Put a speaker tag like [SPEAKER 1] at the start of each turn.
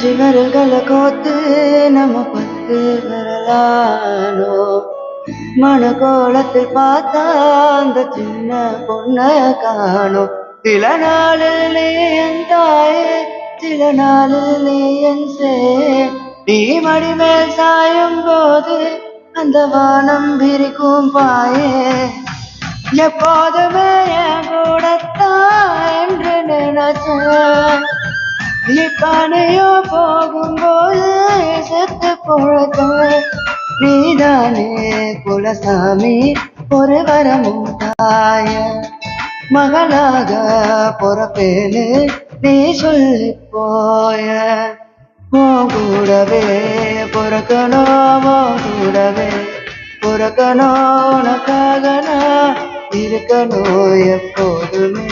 [SPEAKER 1] அஞ்சு விரல்களை கோத்து நம்ம பத்து விரலானோ மனக்கோலத்தில் பார்த்தா அந்த சின்ன பொண்ண காணோம். சில நாளில் நீ என் தாயே, சில நாளில் நீ என் சே. நீ மடிமேல் சாயும் போது அந்த வானம் விரிக்கும் பாயே. எப்போதுமே என் கூடத்தான் என்று நினைச்சேன். இப்பனையோ போகும்போது செத்து பொழுது நீதானே குலசாமி ஒரு வரமும் தாய. மகளாக பொறப்பேன்னு நீ சொல்லி போய. கூடவே பொறக்கணும், கூடவே பொறக்கணும், உனக்காக நான் இருக்கணும் எப்போதுமே.